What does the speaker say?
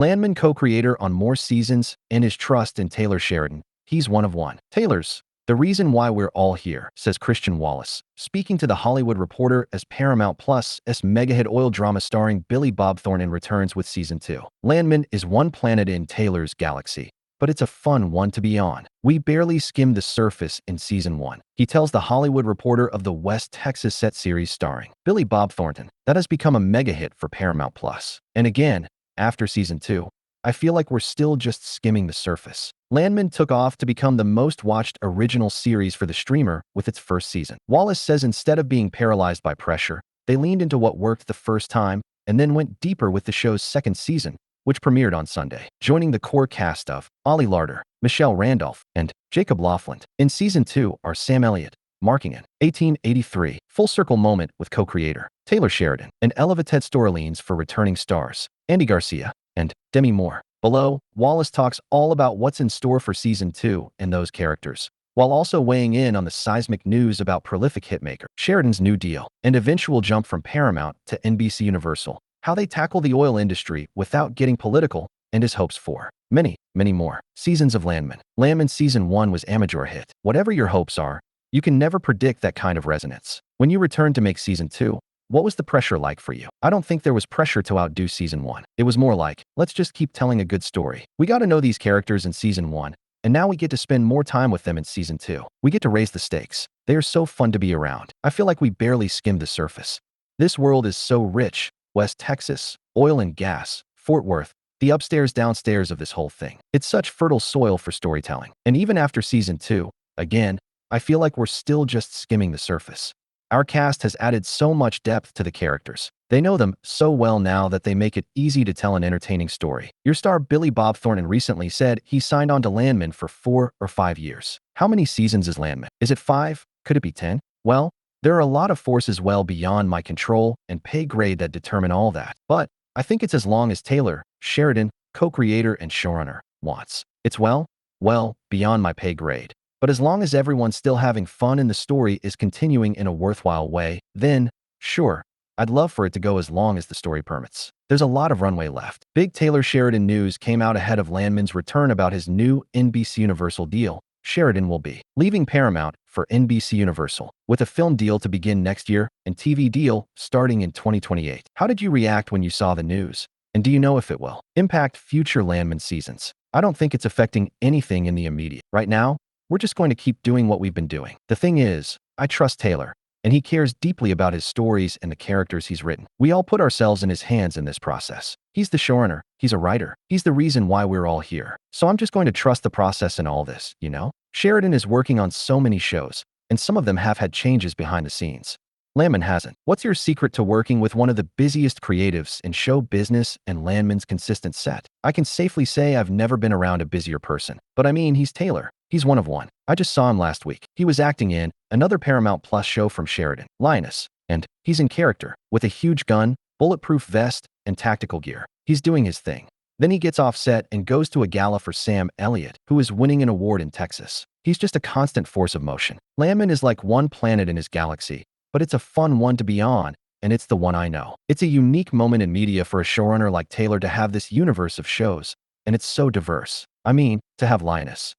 Landman co-creator on more seasons and his trust in Taylor Sheridan. He's one of one. Taylor's the reason why we're all here, says Christian Wallace, speaking to The Hollywood Reporter as Paramount Plus' mega-hit oil drama starring Billy Bob Thornton returns with Season 2. Landman is one planet in Taylor's galaxy, but it's a fun one to be on. We barely skimmed the surface in Season 1, he tells The Hollywood Reporter of the West Texas set series starring Billy Bob Thornton. That has become a mega-hit for Paramount Plus. And again, after Season 2, I feel like we're still just skimming the surface. Landman took off to become the most watched original series for the streamer with its first season. Wallace says instead of being paralyzed by pressure, they leaned into what worked the first time and then went deeper with the show's second season, which premiered on Sunday, joining the core cast of Larter, Michelle Randolph, and Jacob Laughlin. In Season 2 are Sam Elliott, marking an 1883 full-circle moment with co-creator Taylor Sheridan, and elevated storylines for returning stars Andy Garcia and Demi Moore. Below, Wallace talks all about what's in store for Season 2 and those characters, while also weighing in on the seismic news about prolific hitmaker Sheridan's new deal and eventual jump from Paramount to NBCUniversal, how they tackle the oil industry without getting political, and his hopes for many more seasons of Landman. Landman Season 1 was amateur hit. Whatever your hopes are, you can never predict that kind of resonance. When you return to make Season 2, what was the pressure like for you? I don't think there was pressure to outdo Season 1. It was more like, let's just keep telling a good story. We got to know these characters in Season 1, and now we get to spend more time with them in Season 2. We get to raise the stakes. They are so fun to be around. I feel like we barely skimmed the surface. This world is so rich. West Texas, oil and gas, Fort Worth, the upstairs downstairs of this whole thing. It's such fertile soil for storytelling. And even after Season 2, again, I feel like we're still just skimming the surface. Our cast has added so much depth to the characters. They know them so well now that they make it easy to tell an entertaining story. Your star Billy Bob Thornton recently said he signed on to Landman for 4 or 5 years. How many seasons is Landman? Is it 5? Could it be 10? Well, there are a lot of forces well beyond my control and pay grade that determine all that. But I think it's as long as Taylor Sheridan, co-creator and showrunner, wants. It's well beyond my pay grade. But as long as everyone's still having fun and the story is continuing in a worthwhile way, then, sure, I'd love for it to go as long as the story permits. There's a lot of runway left. Big Taylor Sheridan news came out ahead of Landman's return about his new NBCUniversal deal. Sheridan will be leaving Paramount for NBCUniversal, with a film deal to begin next year and TV deal starting in 2028. How did you react when you saw the news? And do you know if it will impact future Landman seasons? I don't think it's affecting anything in the immediate. Right now, we're just going to keep doing what we've been doing. The thing is, I trust Taylor, and he cares deeply about his stories and the characters he's written. We all put ourselves in his hands in this process. He's the showrunner, he's a writer, he's the reason why we're all here. So I'm just going to trust the process in all this, you know? Sheridan is working on so many shows, and some of them have had changes behind the scenes. Landman hasn't. What's your secret to working with one of the busiest creatives in show business and Landman's consistent set? I can safely say I've never been around a busier person. But I mean, he's Taylor. He's one of one. I just saw him last week. He was acting in another Paramount Plus show from Sheridan, Linus, and he's in character, with a huge gun, bulletproof vest, and tactical gear. He's doing his thing. Then he gets off set and goes to a gala for Sam Elliott, who is winning an award in Texas. He's just a constant force of motion. Landman is like one planet in his galaxy, but it's a fun one to be on, and it's the one I know. It's a unique moment in media for a showrunner like Taylor to have this universe of shows, and it's so diverse. I mean, to have Linus,